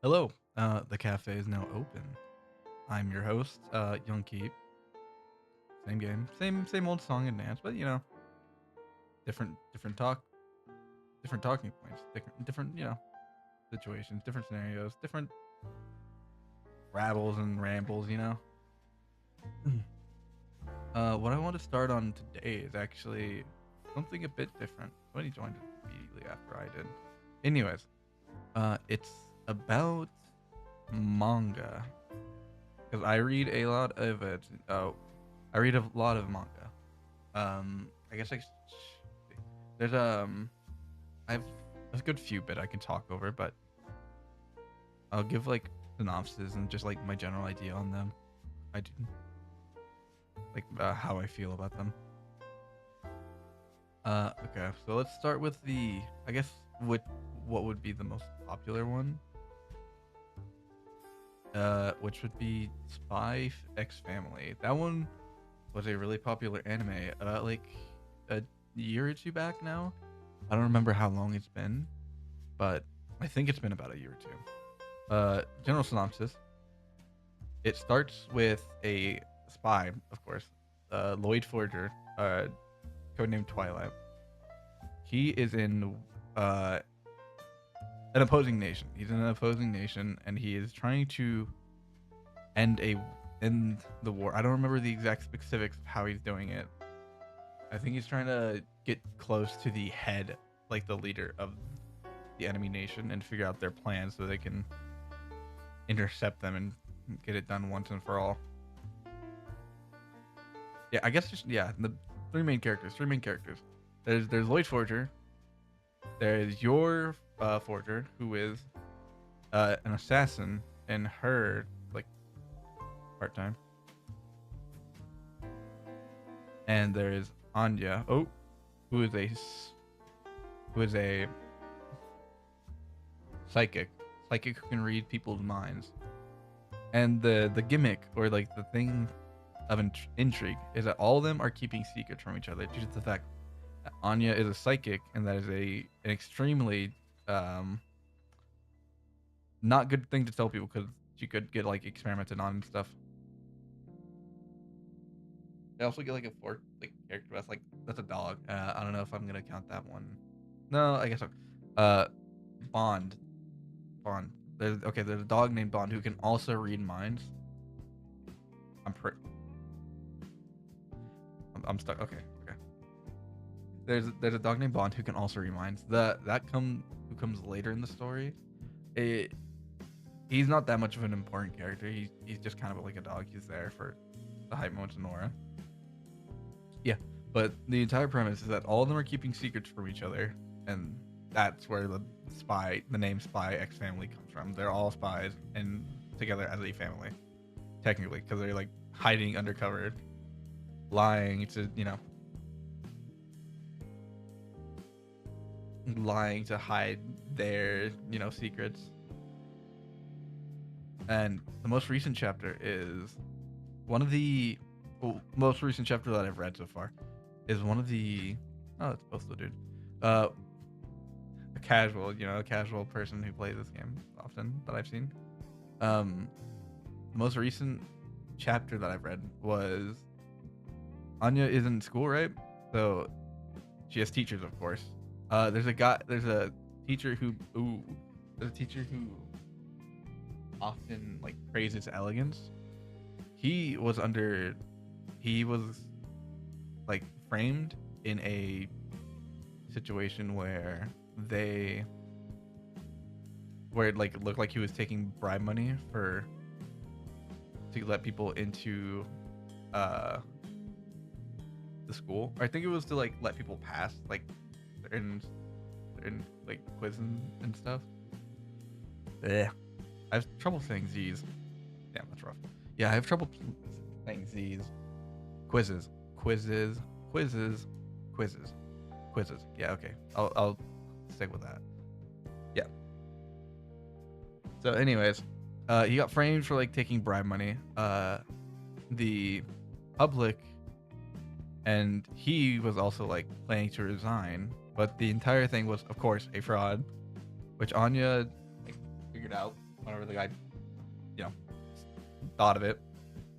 Hello, the cafe is now open. I'm your host, Young Keep. Same game, same old song and dance, but different talk, different talking points, different situations, different scenarios, different rabbles and rambles. What I want to start on today is actually something a bit different. Somebody joined immediately after I did. Anyways, it's about manga because I read a lot of it. I read a lot of manga. I guess there's I've a good few bit I can talk over, but I'll give like synopsis and just like my general idea on them. I do like how I feel about them. Okay, so let's start with the I guess what would be the most popular one, which would be Spy X Family. That one was a really popular anime about like a year or two back now. I don't remember how long it's been, but I think it's been about a year or two. General synopsis: it starts with a spy, of course, Lloyd Forger, codenamed Twilight. He is in uh, an opposing nation. He's in an opposing nation, and he is trying to end a end the war. I don't remember the exact specifics of how he's doing it. I think he's trying to get close to the head, like the leader of the enemy nation, and figure out their plans so they can intercept them and get it done once and for all. Yeah, I guess just the three main characters. Three main characters. There's Lloyd Forger. There's your Forger, who is an assassin, and her like part time. And there's Anya. Oh, who is a psychic. Psychic who can read people's minds. And the gimmick or like the thing of intrigue is that all of them are keeping secrets from each other due to the fact that Anya is a psychic, and that is an extremely not good thing to tell people because she could get like experimented on and stuff. They also get like a fourth like character that's a dog. I don't know if I'm gonna count that one. No, I guess so. Uh, Bond. Bond. There's a dog named Bond who can also read minds. I'm pretty. I'm stuck. Okay. Okay. There's a dog named Bond who can also read minds. Who comes later in the story. It, he's not that much of an important character. He's just kind of like a dog. He's there for the hype moments and Nora. Yeah, but the entire premise is that all of them are keeping secrets from each other, and that's where the name Spy X Family comes from. They're all spies and together as a family, technically, because they're like hiding undercover, lying to lying to hide their secrets. And the most recent chapter is one of the most recent chapter that I've read so far is one of the oh, it's both the dude. Uh, a casual person who plays this game often that I've seen. Um, the most recent chapter that I've read was Anya is in school, right? So she has teachers, of course. There's a teacher there's a teacher who often like praises elegance. He was under, he was like framed in a situation where it like looked like he was taking bribe money for to let people into uh the school. Or I think it was to like let people pass like certain like quizzes and stuff. Yeah, I have trouble saying Z's. Damn, that's rough. Yeah, I have trouble saying Z's. Quizzes, quizzes, quizzes, quizzes, quizzes. Yeah, okay. I'll stick with that. Yeah. So, anyways, he got framed for like taking bribe money. The public and he was also like planning to resign, but the entire thing was, of course, a fraud, which Anya like figured out whenever the guy, you know, thought of it.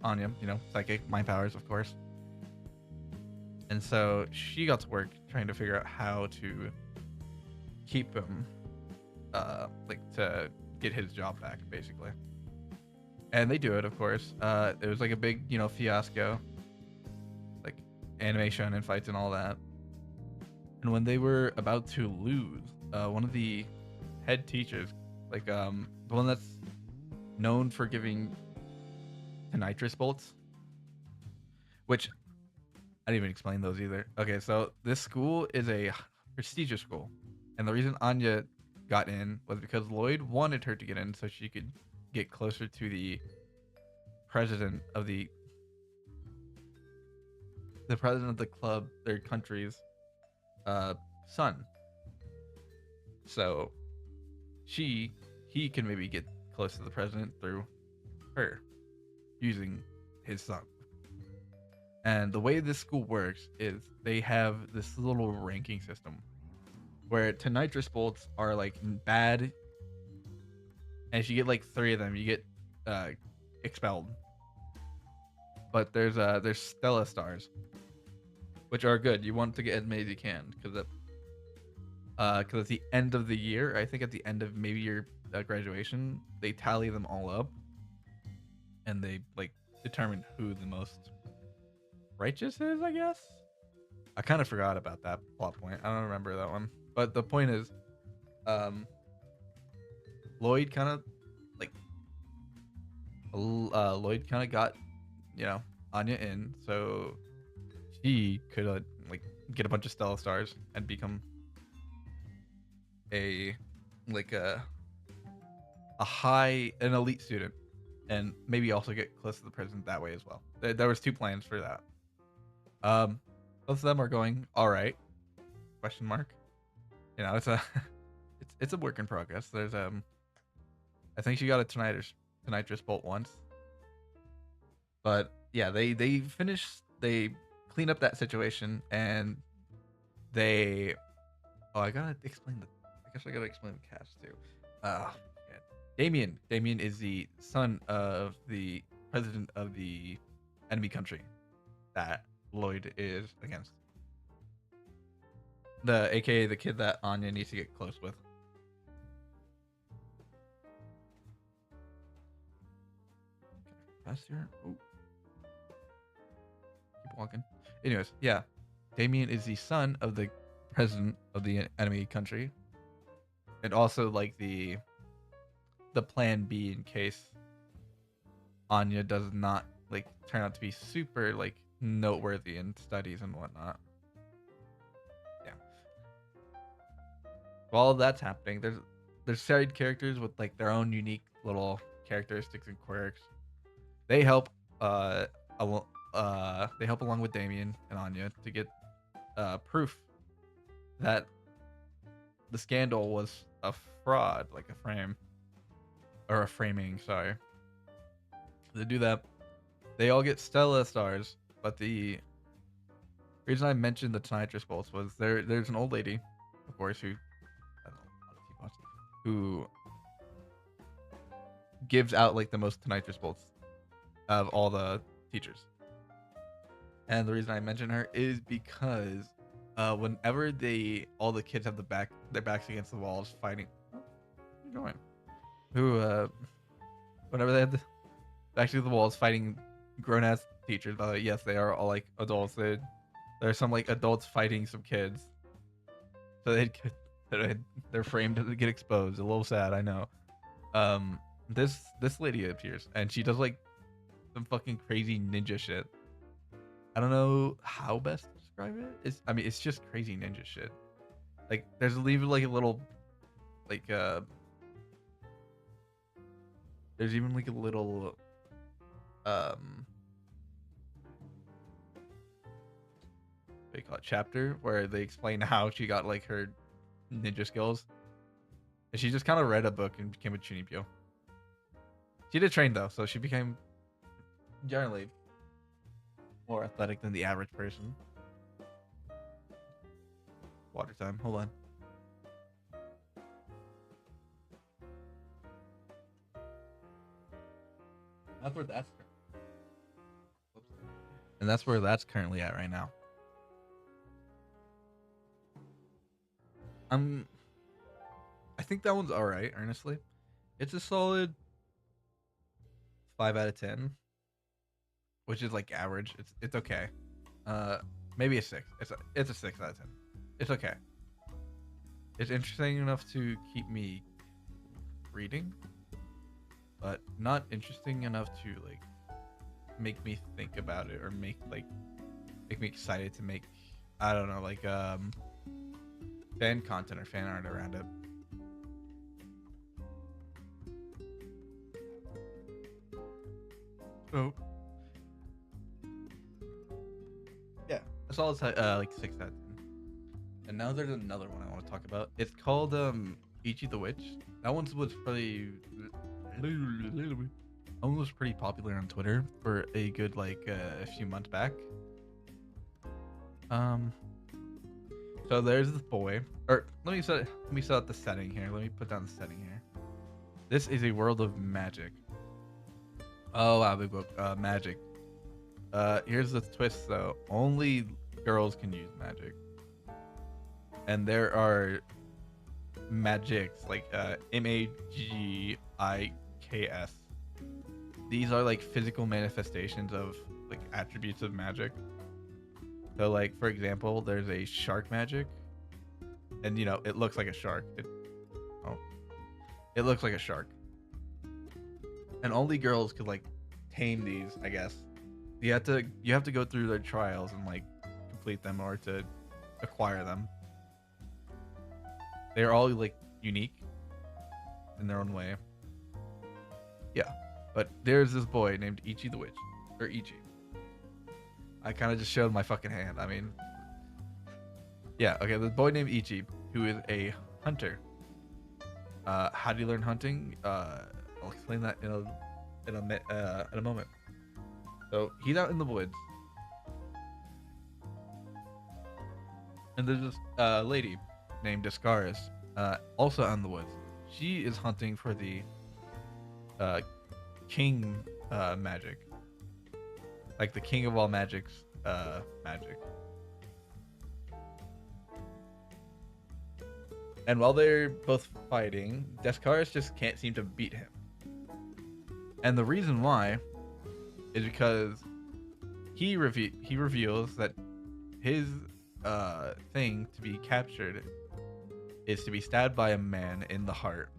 Anya, psychic mind powers, of course. And so she got to work trying to figure out how to keep him, like to get his job back, basically. And they do it, of course. It was like a big, fiasco, like animation and fights and all that. And when they were about to lose, one of the head teachers, like the one that's known for giving nitrous bolts, which I didn't even explain those either. Okay, so this school is a prestigious school, and the reason Anya got in was because Lloyd wanted her to get in so she could get closer to president of the the president of the club, their country's son. So he can maybe get close to the president through her using his son. And the way this school works is they have this little ranking system where nitrous bolts are like bad, and if you get like 3 of them, you get expelled. But there's Stella stars, which are good. You want to get as many as you can because at the end of the year, I think at the end of maybe your graduation, they tally them all up, and they like determine who the most righteous is, I guess. I kind of forgot about that plot point. I don't remember that one. But the point is, Lloyd kind of like got, Anya in, so she could like get a bunch of Stella stars and become a like an elite student, and maybe also get close to the president that way as well. There was 2 plans for that. Both of them are going all right. Question mark. It's a it's a work in progress. There's I think she got a nitrous bolt once, but yeah, they finished. They cleaned up that situation, and they. Oh, I gotta explain I guess I gotta explain the cast too. Yeah. Damien. Damien is the son of the president of the enemy country that Lloyd is against. AKA the kid that Anya needs to get close with. Past here. Oh. Keep walking. Anyways, yeah. Damien is the son of the president of the enemy country. And also like the plan B in case Anya does not like turn out to be super like noteworthy in studies and whatnot. Yeah. While that's happening, there's side characters with like their own unique little characteristics and quirks. They help they help along with Damien and Anya to get proof that the scandal was a fraud, like a framing, sorry. They do that. They all get Stella stars, but the reason I mentioned the nitrous bolts was there's an old lady, of course, who I don't know, who gives out like the most nitrous bolts of all the teachers. And the reason I mention her is because whenever all the kids have their backs against the walls fighting, where are you going? Whenever they have the backs against the walls fighting grown ass teachers, by the way, yes, they are all like adults. There are some like adults fighting some kids, so they're framed to get exposed. A little sad, I know. This lady appears and she does like some fucking crazy ninja shit. I don't know how best to describe it. It's just crazy ninja shit. Like there's even like a little like there's even like a little what do you call it, chapter where they explain how she got like her ninja skills. And she just kind of read a book and became a Chunibyo. She did train though, so she became generally more athletic than the average person. Water time. Hold on. That's where that's and that's where that's currently at right now. I'm I think that one's all right, honestly. It's a solid 5 out of 10, which is like average. It's okay. Uh Maybe a 6. It's a 6 out of 10. It's okay. It's interesting enough to keep me reading, but not interesting enough to like make me think about it or make me excited to make, I don't know, like fan content or fan art around it. So yeah, that's all. It's like 6 out of 10. And now there's another one I want to talk about. It's called Ichi the Witch. That was pretty. That one was pretty popular on Twitter for a good like a few months back. Um, so there's this boy. Or let me set up the setting here. Let me put down the setting here. This is a world of magic. Oh wow, big book. Magic. Here's the twist though. Only girls can use magic, and there are magics like Magiks. These are like physical manifestations of like attributes of magic. So like for example, there's a shark magic, and it looks like a shark. Oh, it looks like a shark, and only girls could like tame these, I guess. You have to go through their trials and like complete them or to acquire them. They're all like unique in their own way. Yeah. But there's this boy named Ichi the Witch. Or Ichi. I kind of just showed my fucking hand. I mean, yeah, okay, the boy named Ichi, who is a hunter. How do you learn hunting? I'll explain that in a moment. So he's out in the woods, and there's this lady named Discaris, also out in the woods. She is hunting for the uh, king magic, like the king of all magics magic. And while they're both fighting, Descaris just can't seem to beat him. And the reason why is because he reveals that his thing to be captured is to be stabbed by a man in the heart.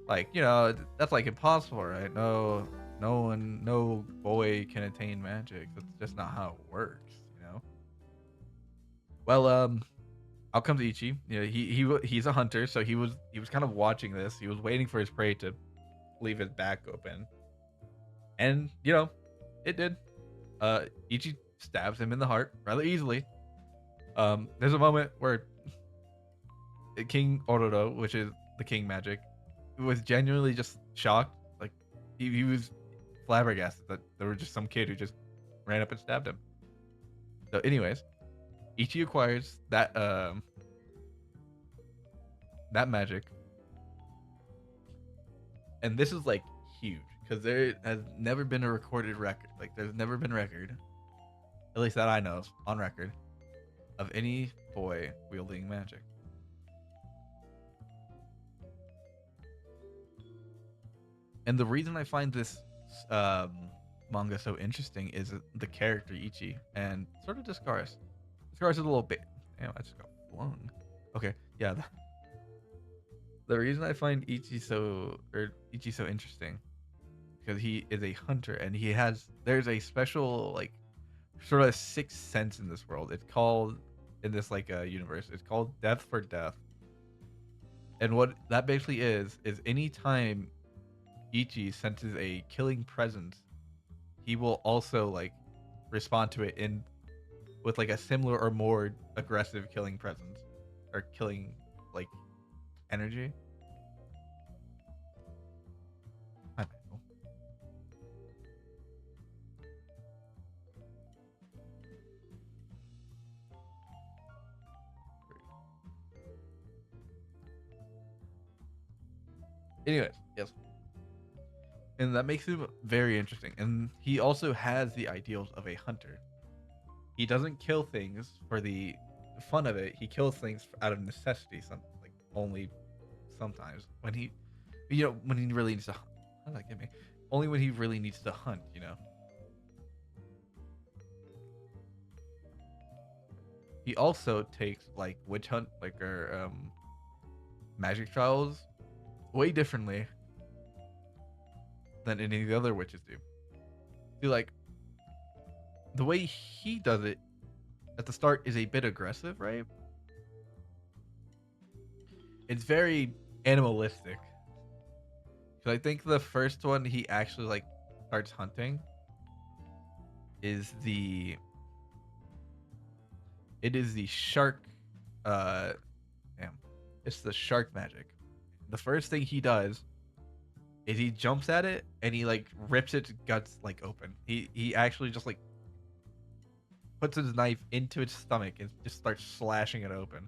Like, that's like impossible, right? No boy can attain magic. That's just not how it works. Well, I'll come to Ichi. He's a hunter, so he was kind of watching this. He was waiting for his prey to leave his back open, and it did. Ichi stabs him in the heart rather easily. There's a moment where King Ororo, which is the king magic, was genuinely just shocked. Like he was flabbergasted that there was just some kid who just ran up and stabbed him. So, anyways, Ichi acquires that magic, and this is like huge because there has never been a recorded record. Like, there's never been record, at least that I know of, on record, of any boy wielding magic. And the reason I find this manga so interesting is the character Ichi and sort of Discaris. Discaris is a little bit. Damn, I just got blown. Okay, yeah. The reason I find Ichi so interesting because he is a hunter and there's a special like sort of sixth sense in this world. It's called in this like universe. It's called Death for Death. And what that basically is any time Ichi senses a killing presence, he will also like respond to it in with like a similar or more aggressive killing presence or killing like energy. I don't know. Anyways, yes. and that makes him very interesting. And he also has the ideals of a hunter. He doesn't kill things for the fun of it. He kills things out of necessity. Some like only sometimes when he, when he really needs to. How did that get me? Only when he really needs to hunt. He also takes like witch hunt, like or magic trials, way differently than any of the other witches do. See, like the way he does it at the start is a bit aggressive, right? It's very animalistic. Because I think the first one he actually like starts hunting is the it is the shark uh damn. It's the shark magic. The first thing he does is he jumps at it and he like rips its guts like open. He actually just like puts his knife into its stomach and just starts slashing it open.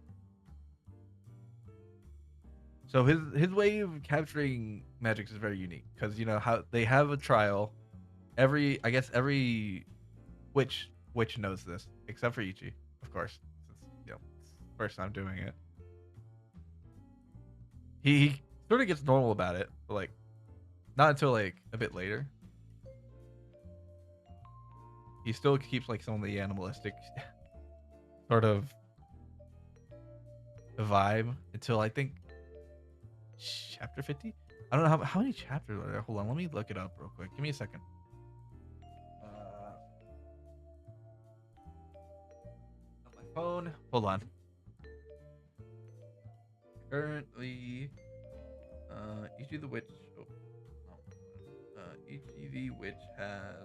So his way of capturing magic is very unique because how they have a trial. I guess every witch knows this except for Ichi, of course. Since it's first time doing it. He sort of gets normal about it, but like not until like a bit later. He still keeps like some of the animalistic sort of vibe until I think chapter 50. I don't know how many chapters are there. Hold on, let me look it up real quick. Give me a second. On my phone. Hold on. Currently, Ichi the Witch. Oh, Ichi the Witch has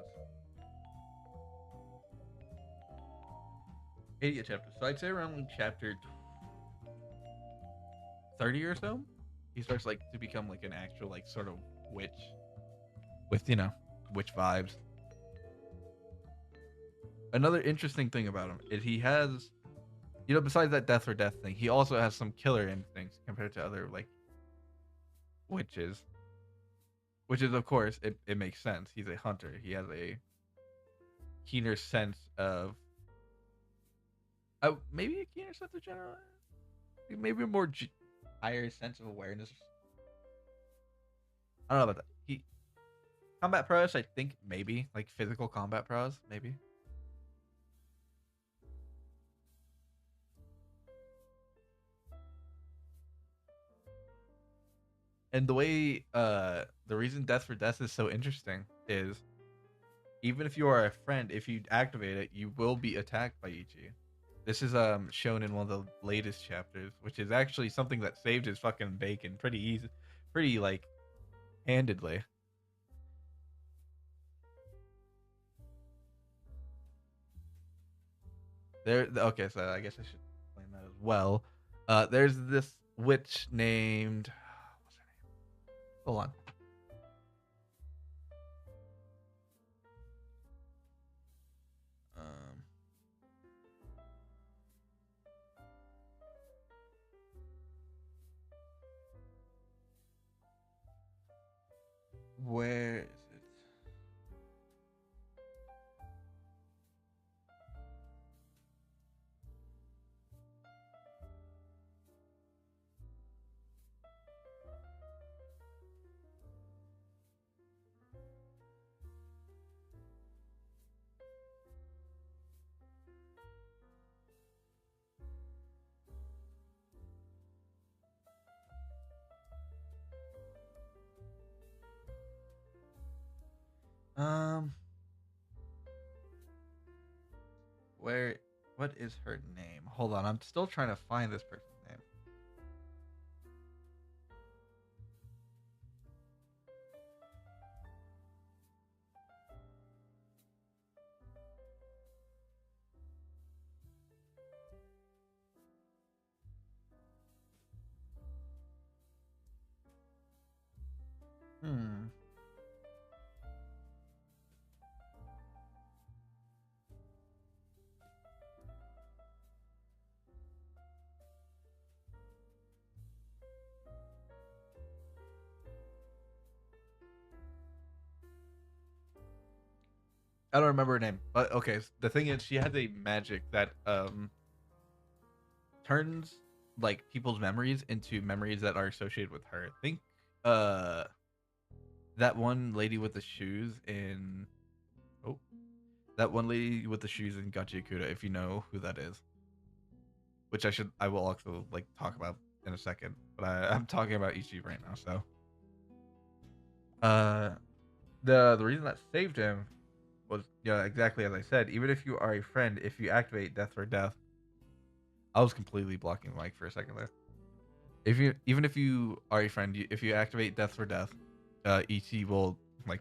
80 chapters. So I'd say around chapter 30 or so, he starts like to become like an actual like sort of witch with witch vibes. Another interesting thing about him is he has besides that death for death thing, he also has some killer instincts compared to other like witches. Which is of course it makes sense. He's a hunter. He has a keener sense of maybe a keener sense of general, maybe a more higher sense of awareness. I don't know about that. He combat prowess, I think maybe like physical combat prowess, maybe. And the way the reason death for death is so interesting is even if you are a friend, if you activate it, you will be attacked by Ichi. This is shown in one of the latest chapters, which is actually something that saved his fucking bacon pretty easy, pretty like handedly. Okay, so I guess I should explain that as well. There's this witch named what's her name? Hold on. Um, where is it? Um, where? What is her name? Hold on, I'm still trying to find this person's name. Hmm. I don't remember her name, but okay. The thing is, she has a magic that turns like people's memories into memories that are associated with her. Think uh that one lady with the shoes in oh that one lady with the shoes in Gachiakuda, if you know who that is. Which I will also like talk about in a second. But I'm talking about Ichi right now, so uh the reason that saved him was yeah, exactly as I said. Even if you are a friend, if you activate Death for Death, I was completely blocking the mic for a second there. If you even if you are a friend, if you activate Death for Death, ET will like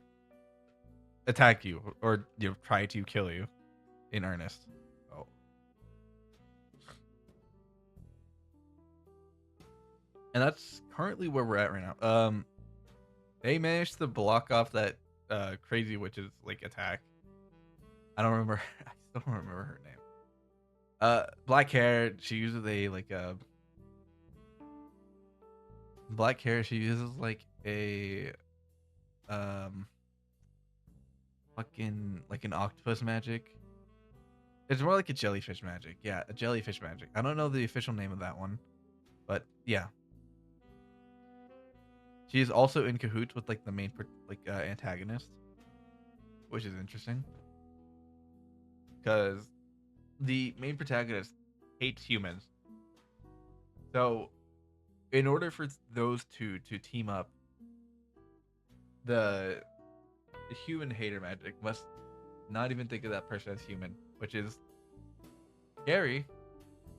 attack you or try to kill you in earnest. Oh, and that's currently where we're at right now. They managed to block off that crazy witch's like attack. I don't remember. I still don't remember her name. Black hair. She uses a like a black hair. She uses like a um fucking like an octopus magic. It's more like a jellyfish magic. Yeah, a jellyfish magic. I don't know the official name of that one, but yeah, she is also in cahoots with like the main antagonist, which is interesting because the main protagonist hates humans. So, in order for those two to team up, the human hater magic must not even think of that person as human, which is scary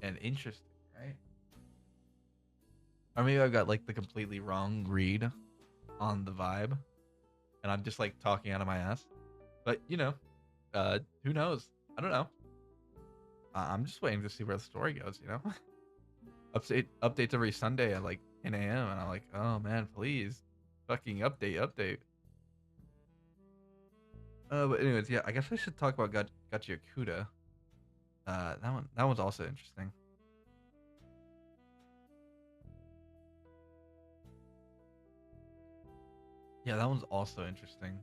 and interesting, right? Or maybe I've got like the completely wrong read on the vibe, and I'm just like talking out of my ass. But who knows? I don't know. I'm just waiting to see where the story goes. Updates every Sunday at like 10 a.m. and I'm like, oh man, please, fucking update. But anyways, yeah, I guess I should talk about Gachi Akuda. That one's also interesting. Yeah, that one's also interesting.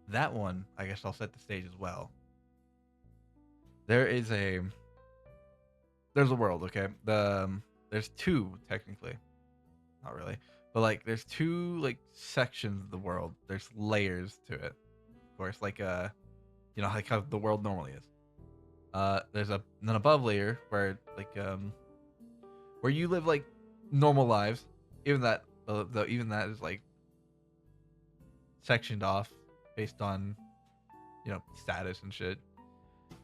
That one, I guess I'll set the stage as well. There is there's a world, okay? There's two technically, not really, but like there's two like sections of the world. There's layers to it, of course, like like how the world normally is. There's an above layer where where you live like normal lives. Even that, though, even that is like sectioned off based on status and shit.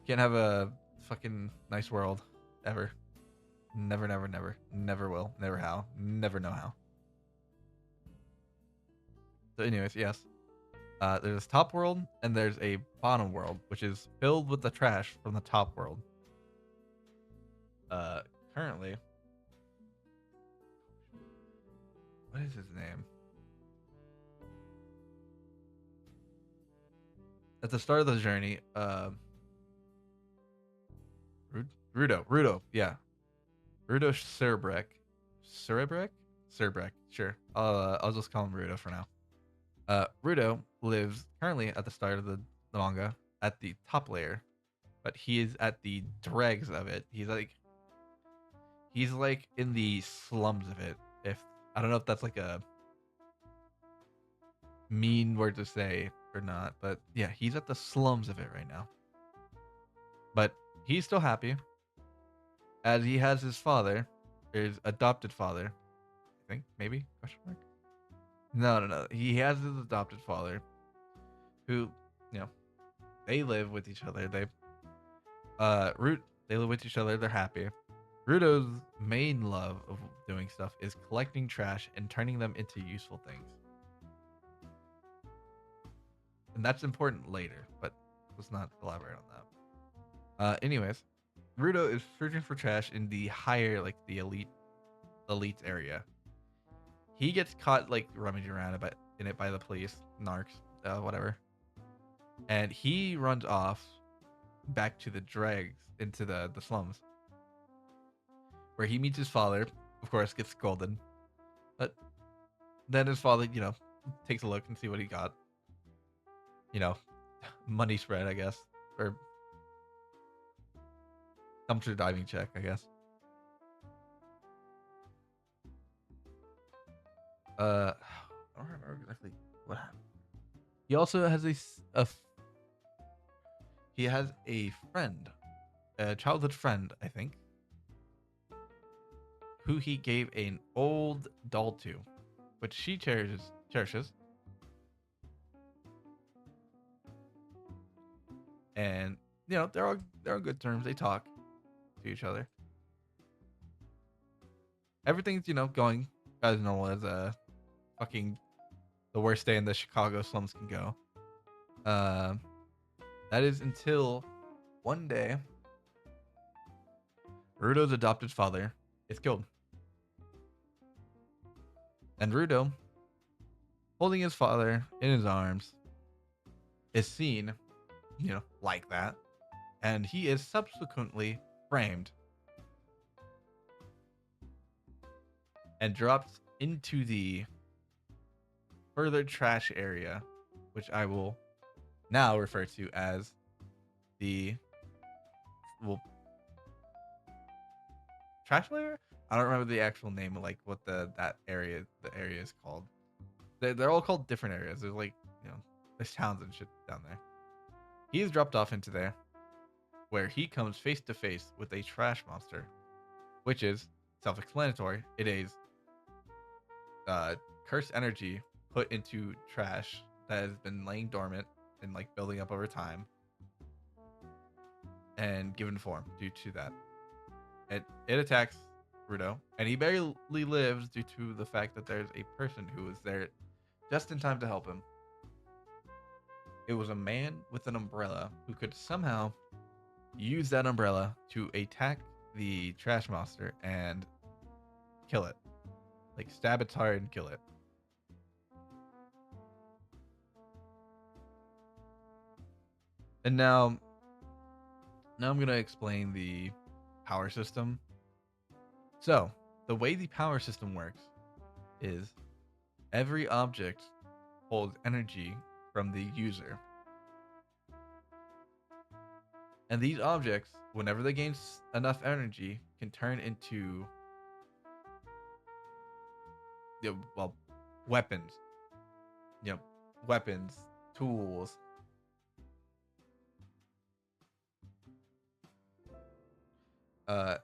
Can't have a fucking nice world ever. Never will. Never how. Never know how. So, anyways, yes. There's top world and there's a bottom world, which is filled with the trash from the top world. Uh, Currently, what is his name? At the start of the journey, Rudo, yeah, Rudo Cerebrek, sure. I'll just call him Rudo for now. Rudo lives currently at the start of the manga at the top layer, but he is at the dregs of it. He's like in the slums of it. If I don't know if that's like a mean word to say or not, but yeah, he's at the slums of it right now. But he's still happy as he has his father, his adopted father. I think maybe question mark. No. He has his adopted father, who you know they live with each other. Root they live with each other. They're happy. Rudo's main love of doing stuff is collecting trash and turning them into useful things. And that's important later, but let's not elaborate on that. Anyways, Rudo is searching for trash in the higher, like the elite area. He gets caught like rummaging around in it by the police, narcs, whatever, and he runs off back to the dregs into the slums, where he meets his father. Of course, gets scolded, but then his father, takes a look and see what he got. you know, money spread, I guess, or dumpster diving check, I guess. I don't remember exactly what happened. He also has he has a friend, a childhood friend, I think, who he gave an old doll to, which she cherishes, and they're on good terms. They talk to each other. Everything's going as normal as a fucking the worst day in the Chicago slums can go. Um, that is until one day Rudo's adopted father is killed, and Rudo, holding his father in his arms, is seen, like that, and he is subsequently framed and dropped into the further trash area, which I will now refer to as the well trash layer. I don't remember the actual name of like what the area is called. They're all called different areas. There's like there's towns and shit down there. He is dropped off into there, where he comes face to face with a trash monster, which is self-explanatory. It is cursed energy put into trash that has been laying dormant and like building up over time and given form due to that. It attacks Rudo, and he barely lives due to the fact that there's a person who was there just in time to help him. It was a man with an umbrella who could somehow use that umbrella to attack the trash monster and kill it. Like stab its heart and kill it. And now I'm gonna explain the power system. So the way the power system works is every object holds energy from the user. And these objects, whenever they gain enough energy, can turn into well, weapons. You know, weapons, tools. Uh,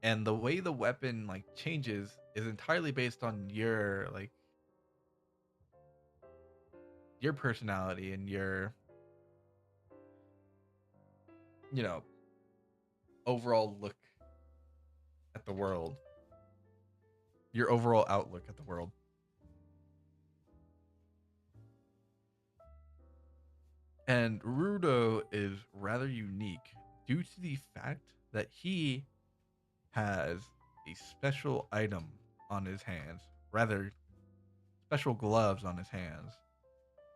and the way the weapon like changes is entirely based on your personality and your you know overall look at the world, your overall outlook at the world. And Rudo is rather unique due to the fact that he has a special item on his hands, rather special gloves on his hands.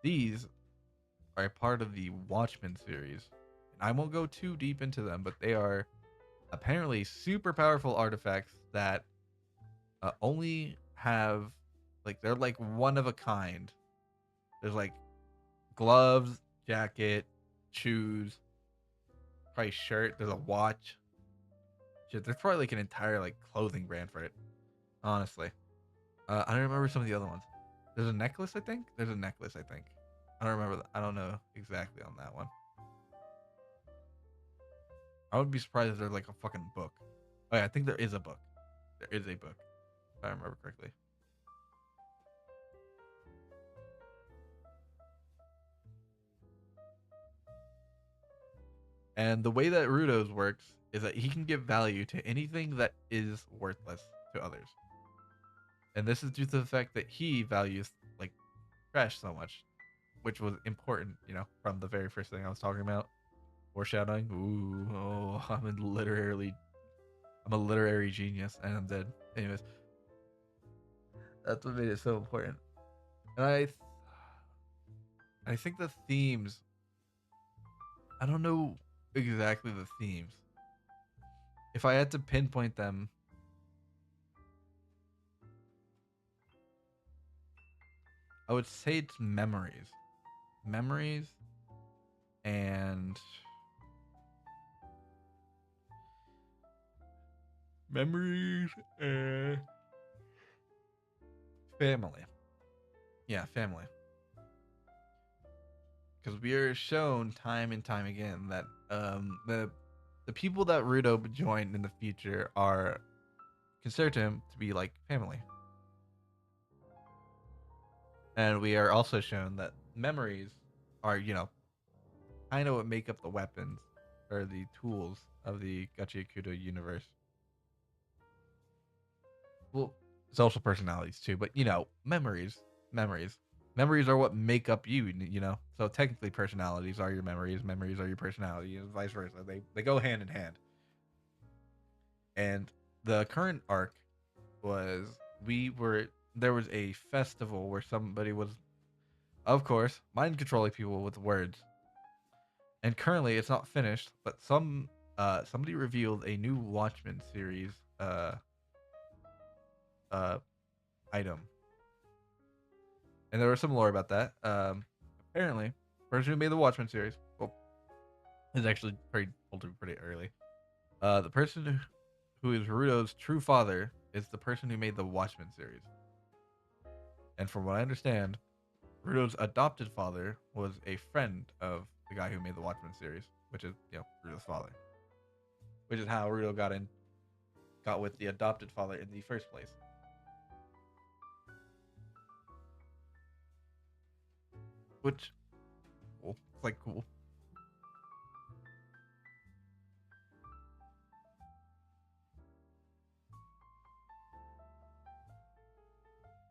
These are a part of the Watchmen series. And I won't go too deep into them, but they are apparently super powerful artifacts that only have like they're like one of a kind. There's like gloves, jacket, shoes, probably shirt. There's a watch. Shit, there's probably like an entire like clothing brand for it. Honestly, I don't remember some of the other ones. There's a necklace, I think. There's a necklace, I think. I don't remember. I don't know exactly on that one. I would be surprised if there's like a fucking book. Oh yeah, I think there is a book. There is a book, if I remember correctly. And the way that Rudo's works is that he can give value to anything that is worthless to others. And this is due to the fact that he values like trash so much, which was important, from the very first thing I was talking about. Foreshadowing. Ooh, oh, I'm a literary genius, and I'm dead. Anyways, that's what made it so important. And I think the themes. I don't know exactly the themes. If I had to pinpoint them, I would say it's memories. memories and memories and family. Yeah, family. Because we are shown time and time again that the people that Rudo joined in the future are considered to him to be like family. And we are also shown that memories are, kind of what make up the weapons or the tools of the Gachiakudo universe. Well, social personalities too, but memories, memories are what make up you. So technically, personalities are your memories. Memories are your personality, and vice versa. They go hand in hand. And the current arc was we were there was a festival where somebody was, of course, mind controlling people with words. And currently, it's not finished, but somebody revealed a new Watchmen series uh item, and there was some lore about that. Apparently, the person who made the Watchmen series, well, is actually pretty told to be pretty early. The person who is Rudo's true father is the person who made the Watchmen series, and from what I understand, Rudo's adopted father was a friend of the guy who made the Watchmen series, which is Rudo's father, which is how Rudo got with the adopted father in the first place. Which cool. It's like cool.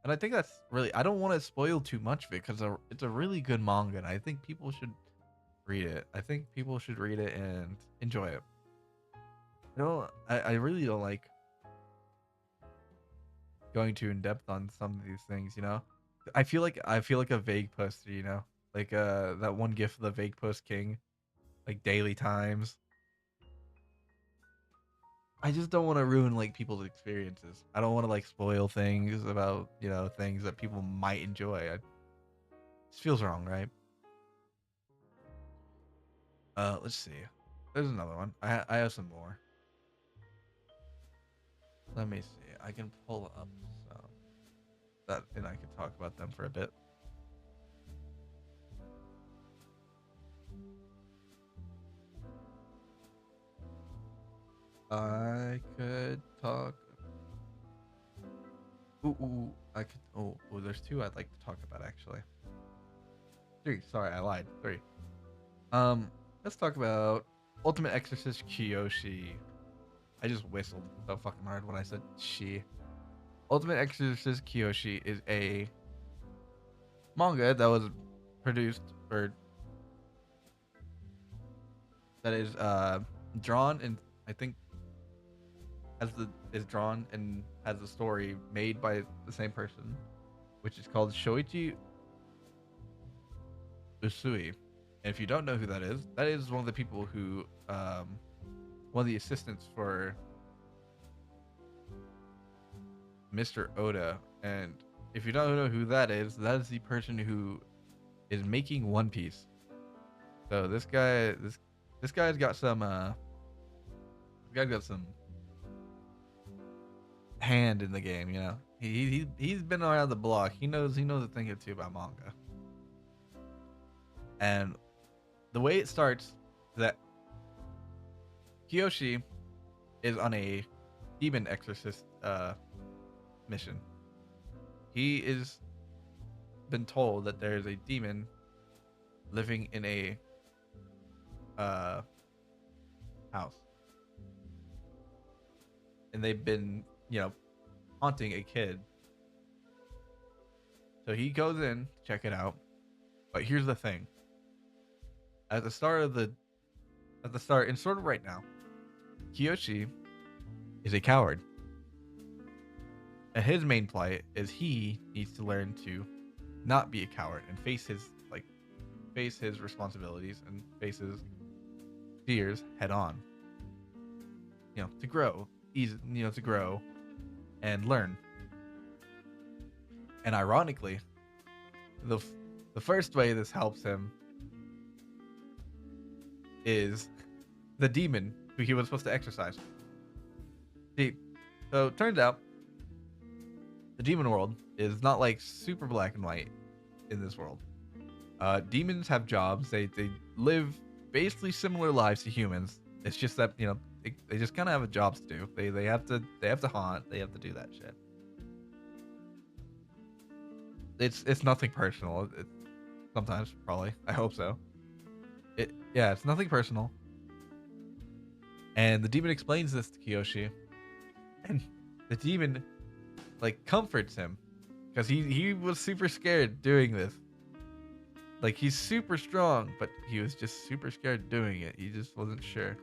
And I think that's really, I don't want to spoil too much of it because it's a really good manga and I think people should read it. I think people should read it and enjoy it. I really don't like going too in depth on some of these things. I feel like a vague poster. Like that one gif of the vague post king, like daily times. I just don't want to ruin like people's experiences. I don't want to like spoil things about things that people might enjoy. It just feels wrong, right? Let's see. There's another one. I have some more. Let me see. I can pull up some that, and I can talk about them for a bit. I could talk. Ooh, I could. Oh, there's two I'd like to talk about actually. Three. Sorry, I lied. Three. Let's talk about Ultimate Exorcist Kiyoshi. I just whistled so fucking hard when I said she. Ultimate Exorcist Kiyoshi is a manga that was produced or that is drawn and I think is drawn and has a story made by the same person, which is called Shoichi Usui. And if you don't know who that is one of the people who one of the assistants for Mr. Oda. And if you don't know who that is the person who is making One Piece. So this guy's got some this guy's got some hand in the game. He's been around the block. He knows a thing or two about manga. And the way it starts is that Kiyoshi is on a demon exorcist mission. He is been told that there is a demon living in a house, and they've been haunting a kid. So he goes in to check it out. But here's the thing: at the start and sort of right now, Kiyoshi is a coward, and his main plight is he needs to learn to not be a coward and face his responsibilities and face his fears head on. To grow, to grow and learn. And ironically, the The first way this helps him is the demon who he was supposed to exercise. See, so it turns out the demon world is not like super black and white in this world. Demons have jobs. They live basically similar lives to humans. It's just that they just kind of have jobs to do. They have to haunt. They have to do that shit. It's nothing personal. Sometimes probably. I hope so. It's nothing personal. And the demon explains this to Kiyoshi, and the demon like comforts him because he was super scared doing this. Like, he's super strong, but he was just super scared doing it. He just wasn't sure.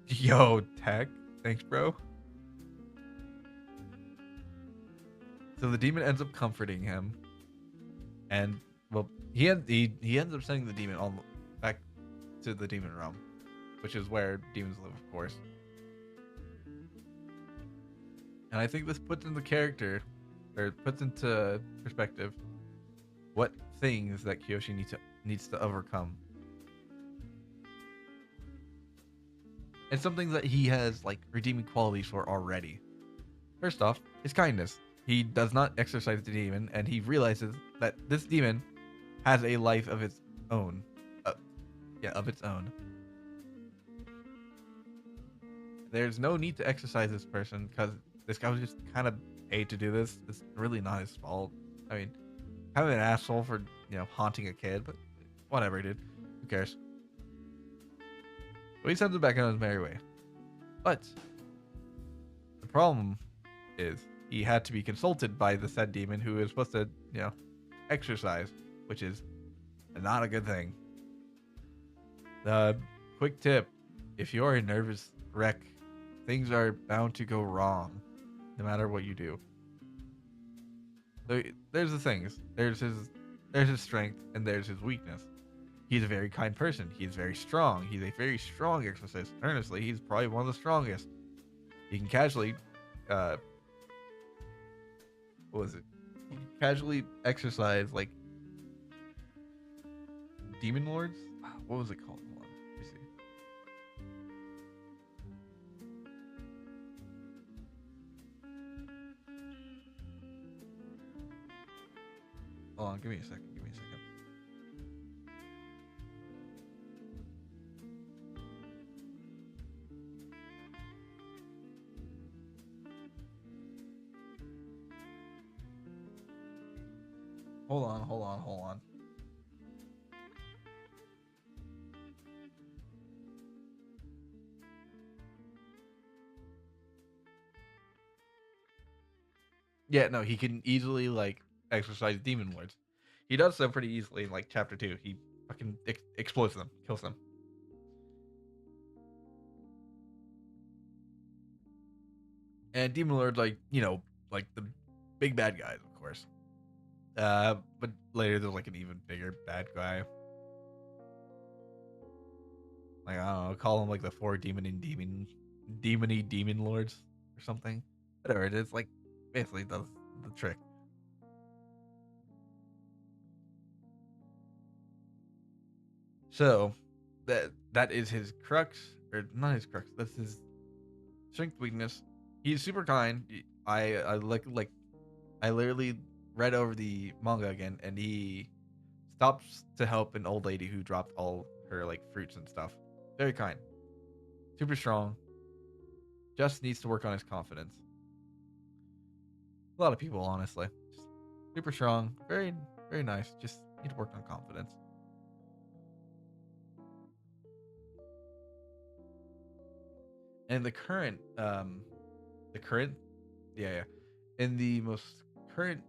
Yo, Tech. Thanks, bro. So the demon ends up comforting him. And, well, he ends up sending the demon on back to the demon realm, which is where demons live, of course. And I think this puts into character, or puts into perspective, what things that Kiyoshi needs to overcome. And some things that he has like redeeming qualities for already. First off, his kindness. He does not exercise the demon, and he realizes that this demon has a life of its own. Of its own. There's no need to exercise this person because this guy was just kind of paid to do this. It's really not his fault. I mean, kind of an asshole for haunting a kid, but whatever, dude. Who cares? So he sends him back on his merry way. But the problem is he had to be consulted by the said demon who is supposed to, exercise, which is not a good thing. The quick tip: if you are a nervous wreck, things are bound to go wrong, no matter what you do. So there's the things. There's his strength and there's his weakness. He's a very kind person. He's very strong. He's a very strong exorcist. Earnestly, he's probably one of the strongest. He can casually, what was it? He can casually exercise like demon lords. What was it called? Hold on, let me see. Hold on, give me a second. Hold on. Yeah, no, he can easily like exercise demon lords. He does so pretty easily in like chapter 2. He fucking explodes them, kills them. And demon lords, like like the big bad guys, of course. But later there's like an even bigger bad guy. Like, I don't know, call him like the 4 demony demon lords or something. Whatever it is, like basically does the trick. So that is his crux, or not his crux. That's his strength weakness. He's super kind. I like I literally read over the manga again, and he stops to help an old lady who dropped all her like fruits and stuff. Very kind, super strong. Just needs to work on his confidence. A lot of people, honestly, just super strong, very nice. Just need to work on confidence. And the current, yeah, in the most current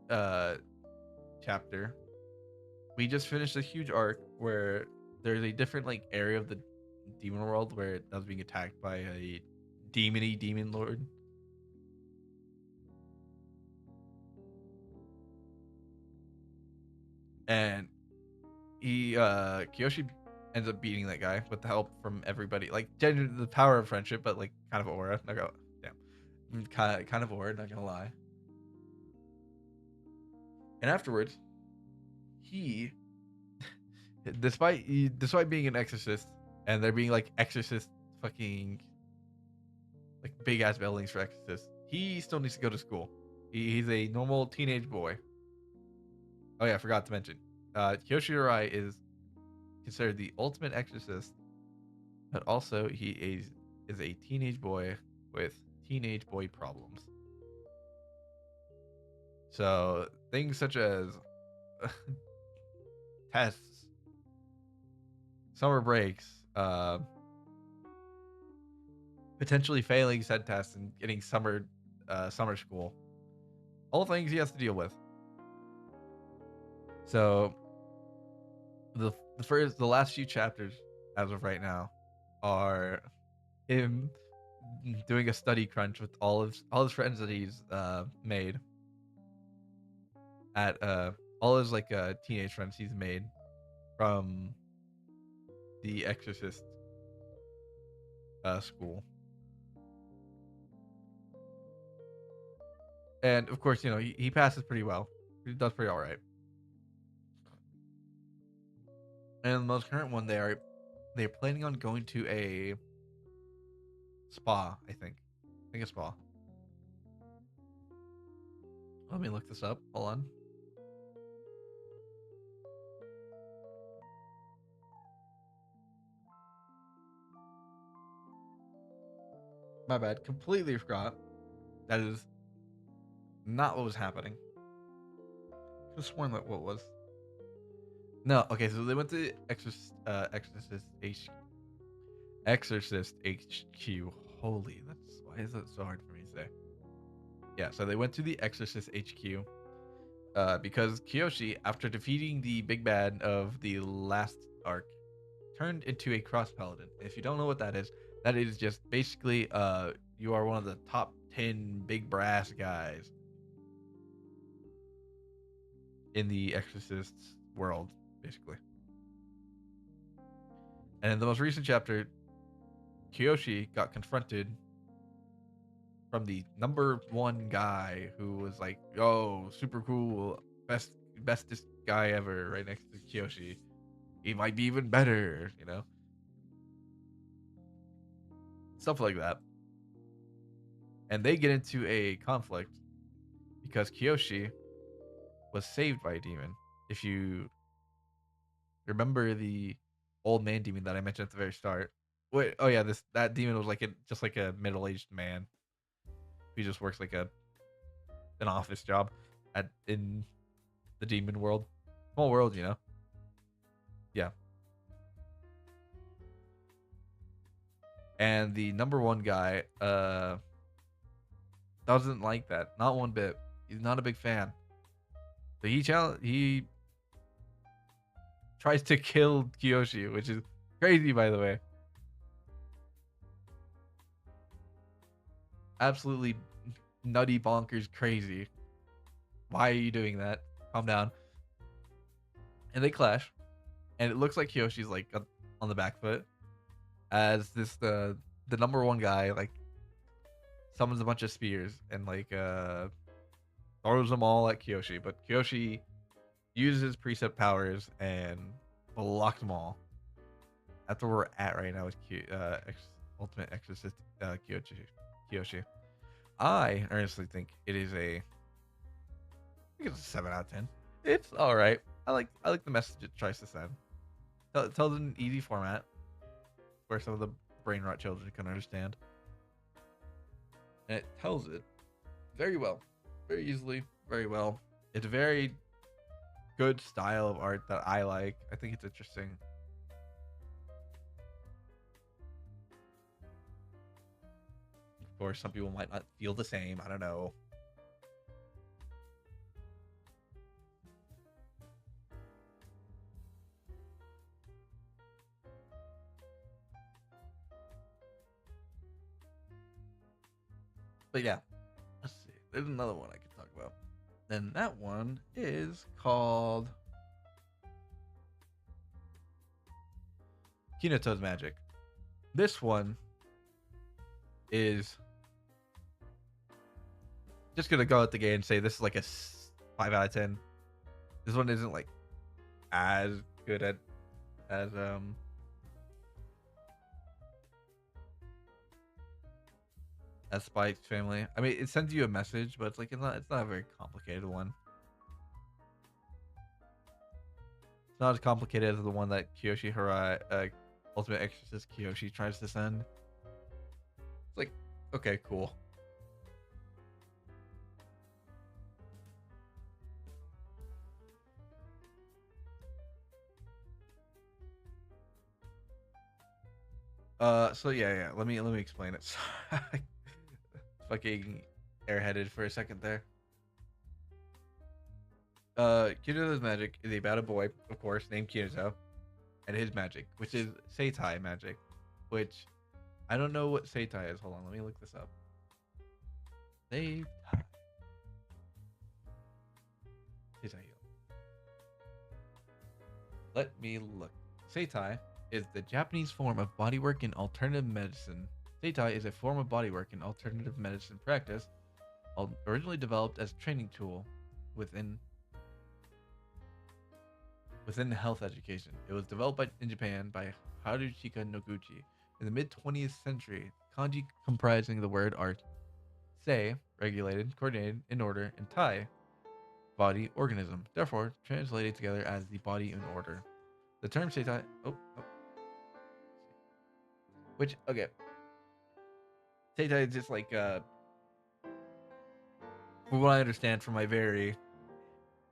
chapter, we just finished a huge arc where there's a different like area of the demon world where it was being attacked by a demon lord. And Kiyoshi ends up beating that guy with the help from everybody, like genuinely the power of friendship, but like kind of aura. Not gonna, damn, kind of aura. Not gonna lie. And afterwards, he, despite being an exorcist, and there being like exorcist fucking like big ass buildings for exorcists, he still needs to go to school. He's a normal teenage boy. Oh yeah, I forgot to mention. Kyoshi Arai is considered the ultimate exorcist, but also is a teenage boy with teenage boy problems. So things such as tests, summer breaks, potentially failing said tests and getting summer school, all things he has to deal with. So the last few chapters as of right now are him doing a study crunch with all his friends that he's made at all his like teenage friends he's made from the Exorcist school. And of course, he passes pretty well. He does pretty all right. And the most current one, they're planning on going to a spa. I think a spa. Let me look this up. Hold on. My bad. Completely forgot. That is not what was happening. I just sworn that what was. No, okay, so they went to Exorcist HQ. Holy, why is that so hard for me to say? Yeah, so they went to the Exorcist HQ because Kiyoshi, after defeating the big bad of the last arc, turned into a cross paladin. If you don't know what that is just basically you are one of the top 10 big brass guys in the Exorcist's world, basically. And in the most recent chapter, Kiyoshi got confronted from the number one guy who was like, "Yo, super cool, bestest guy ever," right next to Kiyoshi. He might be even better, stuff like that. And they get into a conflict because Kiyoshi was saved by a demon. If you remember the old man demon that I mentioned at the very start. Wait, oh yeah, that demon was just like a middle-aged man. He just works like an office job in the demon world. Small world. Yeah. And the number one guy doesn't like that. Not one bit. He's not a big fan. So he tries to kill Kiyoshi, which is crazy, by the way. Absolutely nutty bonkers crazy. Why are you doing that? Calm down. And they clash, and it looks like Kyoshi's like on the back foot as the number one guy like summons a bunch of spears and like throws them all at Kyoshi, but Kyoshi uses his precept powers and blocks them all. That's where we're at right now with Ultimate Exorcist Kyoshi. I earnestly think I think it's a 7 out of 10. It's all right. I like the message it tries to send. It tells it in an easy format where some of the brain rot children can understand, and it tells it very well, very easily, very well. It's a very good style of art that I like. I think it's interesting. Of course, some people might not feel the same. I don't know. But yeah, let's see. There's another one I can talk about. And that one is called Kinoto's Magic. This one is just gonna go out the gate and say this is like a 5 out of 10. This one isn't like as good at as as Spy X Family. I mean, it sends you a message, but it's not a very complicated one. It's not as complicated as the one that Kiyoshi Hirai, Ultimate Exorcist Kiyoshi tries to send. It's like, okay, cool. So yeah. Let me explain it. Fucking airheaded for a second there. Kinuto's magic is about a boy, of course, named Kinuto, and his magic, which is Seitai magic, which I don't know what Seitai is. Hold on, let me look this up. Seitai. Seitai. Let me look. Seitai is the Japanese form of bodywork in alternative medicine. Seitai is a form of bodywork in alternative medicine practice, originally developed as a training tool within within health education. It was developed in Japan by Haruchika Noguchi in the mid 20th century. Kanji comprising the word are sei, regulated, coordinated, in order, and tai, body, organism. Therefore, translated together as the body in order. The term seitai. Oh. Which, okay. Seitai is just like, from what I understand from my very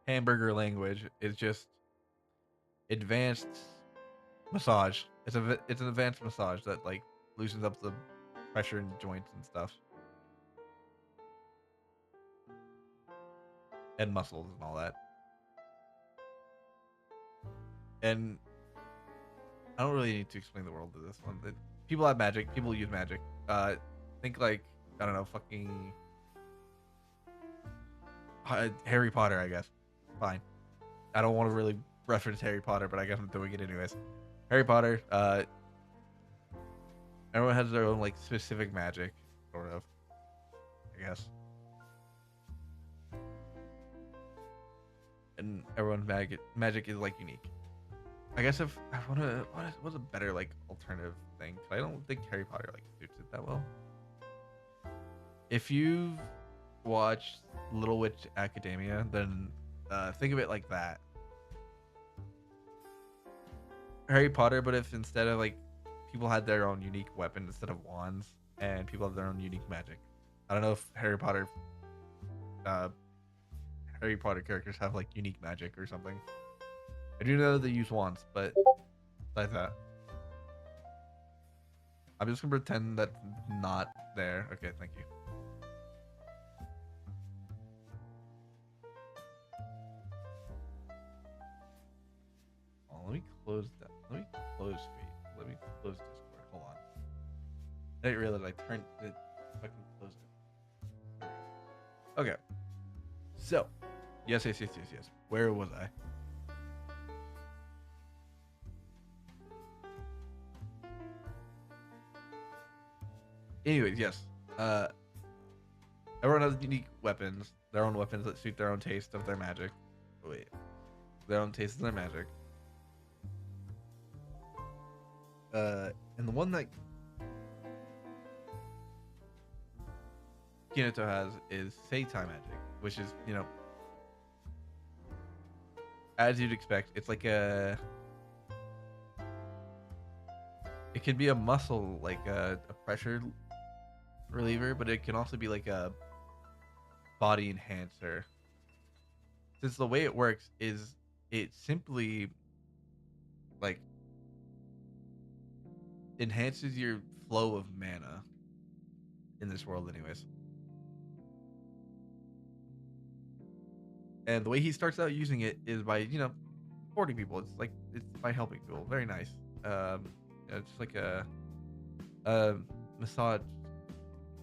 hamburger language, is just advanced massage. It's an advanced massage that like loosens up the pressure in joints and stuff and muscles and all that. And I don't really need to explain the world of this one. People have magic. People use magic. Think like I don't know, fucking Harry Potter. I guess. Fine. I don't want to really reference Harry Potter, but I guess I'm doing it anyways. Harry Potter. Everyone has their own like specific magic, sort of. I guess. And everyone's magic is like unique. I guess if I want to, what's a better like alternative thing? 'Cause I don't think Harry Potter like suits it that well. If you've watched Little Witch Academia, then think of it like that. Harry Potter, but if instead of like people had their own unique weapon instead of wands, and people have their own unique magic. I don't know if uh, Harry Potter characters have like unique magic or something. I do know they use wands, but besides that, I'm just gonna pretend that's not there. Okay, thank you. Oh, let me close that. Let me close feed. Let me close Discord. Hold on. I didn't realize I turned it. Fucking closed it. Okay. So, yes. Where was I? Anyways, yes. Uh, Everyone has unique weapons, their own weapons that suit their own taste of their magic. Wait, their own taste of their magic. And the one that Kinoto has is Seitai magic, which is as you'd expect. It's like it can be a muscle, like a pressure reliever, but it can also be like a body enhancer. Since the way it works is it simply like enhances your flow of mana in this world, anyways. And the way he starts out using it is by supporting people. It's by helping people. Very nice. It's just like a massage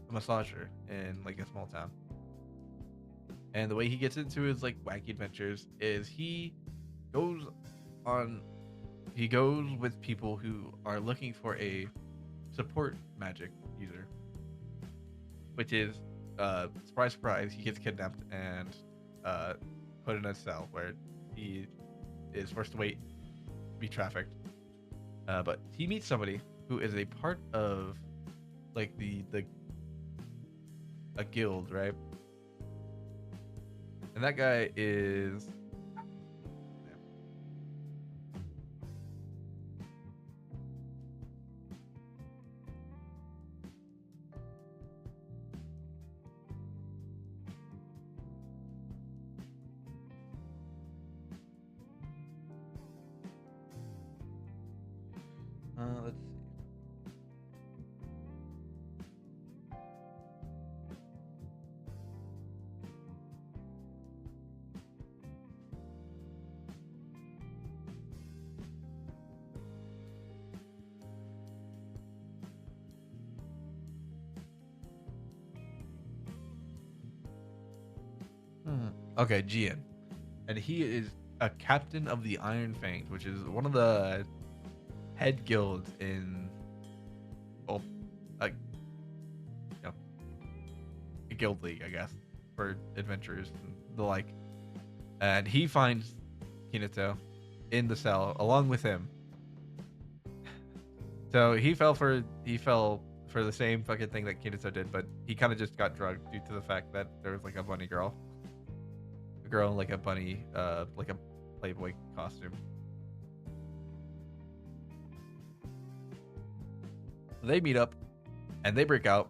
a massager in like a small town. And the way he gets into his like wacky adventures is goes on he goes with people who are looking for a support magic user, which is surprise, he gets kidnapped and put in a cell where he is forced to wait, be trafficked. But he meets somebody who is a part of like the a guild, right? And that guy is let's see. Okay, Jian, and he is a captain of the Iron Fangs, which is one of the head guilds in, well, like, you know, a guild league, I guess, for adventurers and the like. And he finds Kinato in the cell along with him. So he fell for the same fucking thing that Kinato did, but he kind of just got drugged due to the fact that there was like a bunny girl, a girl in like a bunny, like a Playboy costume. They meet up and they break out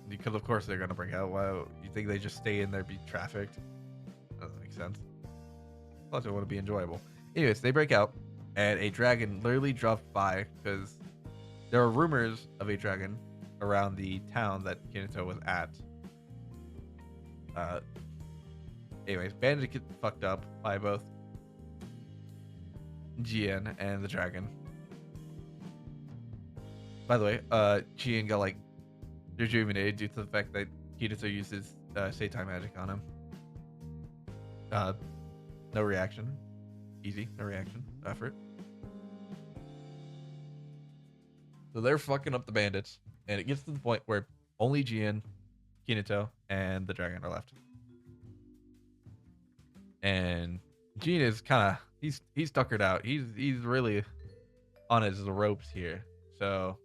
because of course they're gonna break out. Why you think they just stay in there, be trafficked? Doesn't make sense. Plus, it want to be enjoyable. Anyways, they break out, and a dragon literally drops by because there are rumors of a dragon around the town that Kinato was at. Anyways, Bandit gets fucked up by both Jian and the dragon. By the way, Jian got like rejuvenated due to the fact that Kinato uses Seitai magic on him. No reaction. Easy. No reaction. Effort. So they're fucking up the bandits. And it gets to the point where only Jian, Kinato, and the dragon are left. And Jian is kind of... He's tuckered out. He's really on his ropes here. So...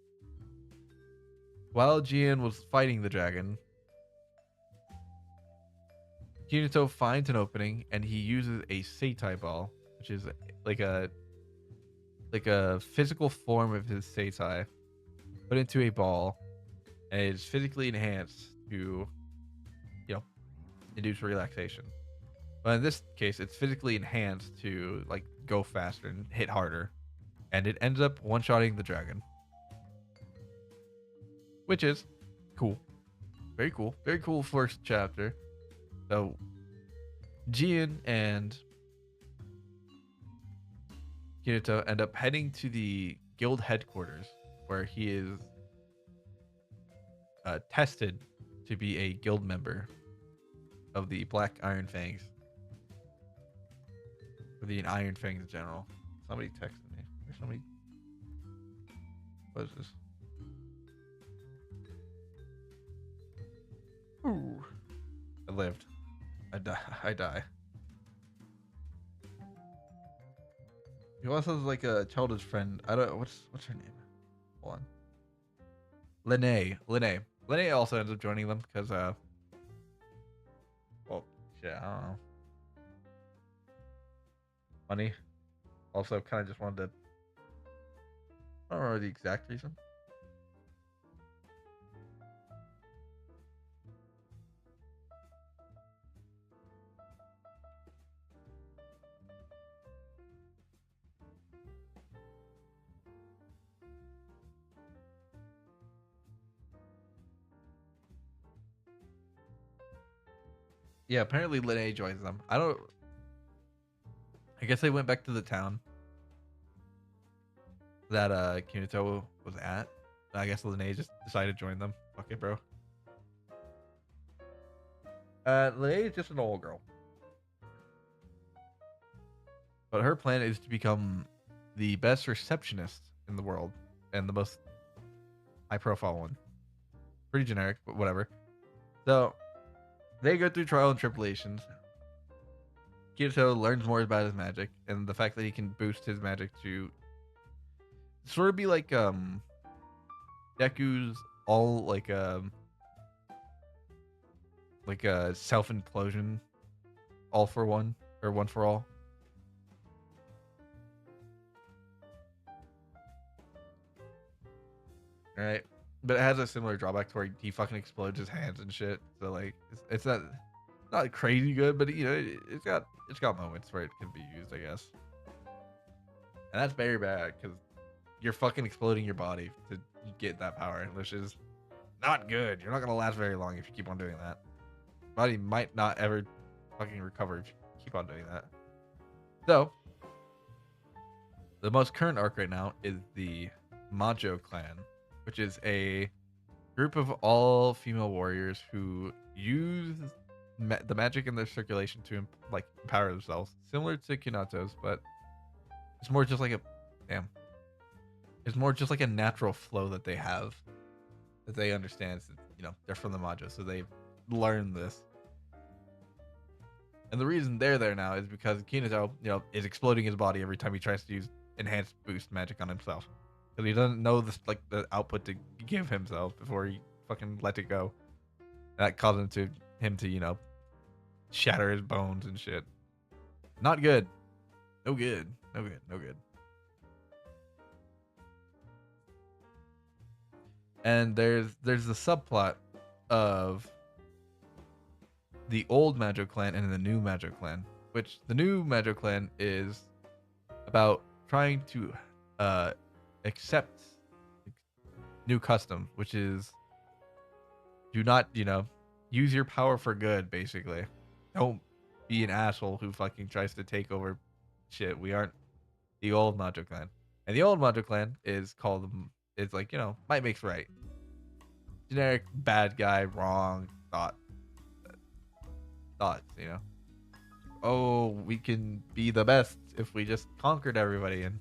while Jian was fighting the dragon... Kinato finds an opening and he uses a Seitai ball, which is like a physical form of his Seitai, put into a ball, and it's physically enhanced to, induce relaxation. But in this case, it's physically enhanced to like go faster and hit harder, and it ends up one-shotting the dragon, which is cool, very cool first chapter. So, Jian and Kinato end up heading to the guild headquarters, where he is tested to be a guild member of the Black Iron Fangs, or the Iron Fangs in general. Somebody texted me. What is this? Ooh, I lived. I die. He also has like a childhood friend. I don't. What's her name? Hold on. Lene also ends up joining them because well, shit, I don't know. Money. Also, kind of just wanted to. I don't remember the exact reason. Yeah, apparently Lene joins them. I guess they went back to the town that Kinato was at. I guess Lene just decided to join them. Fuck it, bro. Lene is just an old girl. But her plan is to become the best receptionist in the world and the most high profile one. Pretty generic, but whatever. So they go through trial and tribulations. Kirito learns more about his magic, and the fact that he can boost his magic to sort of be Deku's all like a self implosion, all for one or one for all. All right, but it has a similar drawback to where he fucking explodes his hands and shit. So like, it's not crazy good, but you know, it's got moments where it can be used, I guess. And that's very bad because you're fucking exploding your body to get that power, which is not good. You're not gonna last very long if you keep on doing that. Body might not ever fucking recover if you keep on doing that. So, the most current arc right now is the Majo clan, which is a group of all female warriors who use the magic in their circulation to like empower themselves, similar to Kunato's, but it's more just like a damn. It's more just like a natural flow that they have, that they understand. You know, they're from the Majo, so they've learned this. And the reason they're there now is because Kinato, you know, is exploding his body every time he tries to use enhanced boost magic on himself, because he doesn't know this like the output to give himself before he fucking let it go. And that caused him to you know shatter his bones and shit. Not good. No good. No good. No good. And there's the subplot of the old Majo clan and the new Majo clan, which the new Majo clan is about trying to accept new customs, which is do not, you know, use your power for good, basically. Don't be an asshole who fucking tries to take over shit. We aren't the old Majo clan. And the old Majo clan is called, it's like, you know, might makes right. Generic bad guy, wrong thoughts, you know. Oh, we can be the best if we just conquered everybody and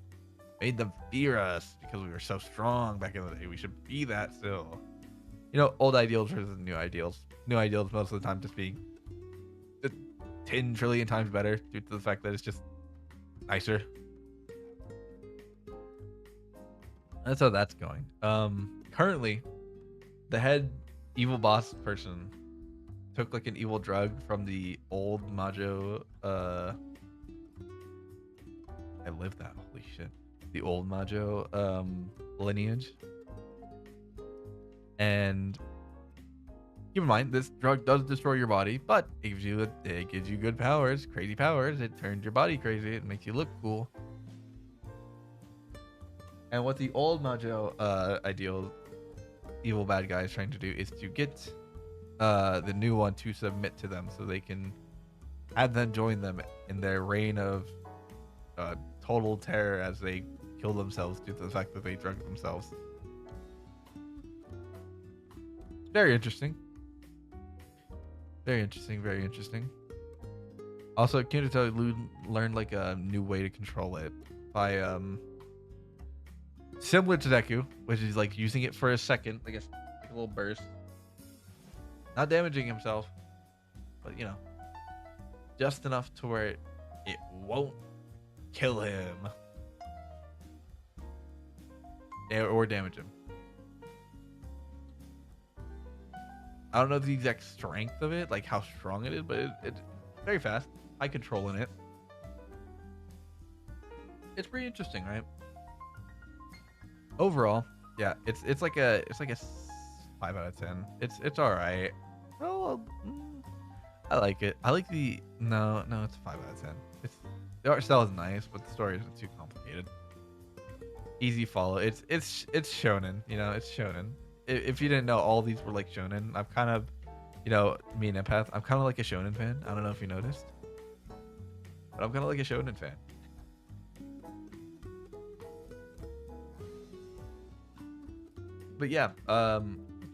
made them fear us because we were so strong back in the day. We should be that still. You know, old ideals versus new ideals. New ideals most of the time just being 10 trillion times better due to the fact that it's just nicer. That's how that's going. Currently, the head evil boss person took like an evil drug from the old Majo. I lived that. Holy shit. The old Majo lineage. And keep in mind, this drug does destroy your body, but it gives you good powers, crazy powers. It turns your body crazy. It makes you look cool. And what the old Majo ideal evil bad guy is trying to do is to get the new one to submit to them so they can have them join them in their reign of total terror as they kill themselves due to the fact that they drugged themselves. Very interesting. Very interesting. Very interesting. Also, Kunito learned like a new way to control it by similar to Deku, which is like using it for a second, like a little burst, not damaging himself, but you know, just enough to where it won't kill him or damage him. I don't know the exact strength of it, like how strong it is, but it's very fast. High control in it. It's pretty interesting, right? Overall, yeah, it's like a 5 out of 10. It's all right. Well, I like it. I like the no, it's a 5 out of 10. The art style is nice, but the story isn't too complicated. Easy follow. It's shonen, you know, it's shonen. If you didn't know, all these were like shonen. I'm kind of, you know, me and Empath, I'm kind of like a shonen fan. I don't know if you noticed, but I'm kind of like a shonen fan. But yeah, I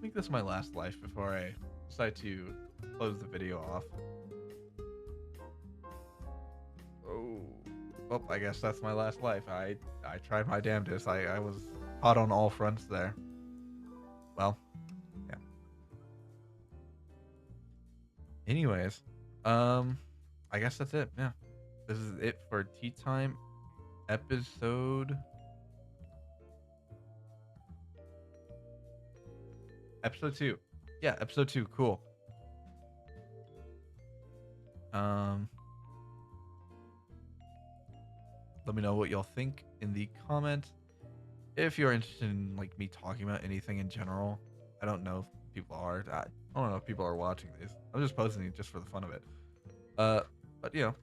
think this is my last life before I decide to close the video off. Oh, I guess that's my last life. I tried my damnedest. I was hot on all fronts there. Well, yeah. Anyways, I guess that's it. Yeah. this is it for tea time episode 2. Yeah, episode 2. Cool. Um, let me know what y'all think in the comments. If you're interested in like me talking about anything in general, I don't know if people are. I don't know if people are watching these. I'm just posting it just for the fun of it. Uh, but you know,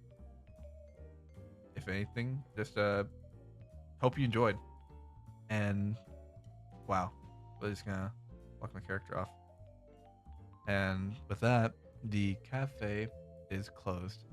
if anything, just hope you enjoyed. And wow, I'm just gonna walk my character off. And with that, the cafe is closed.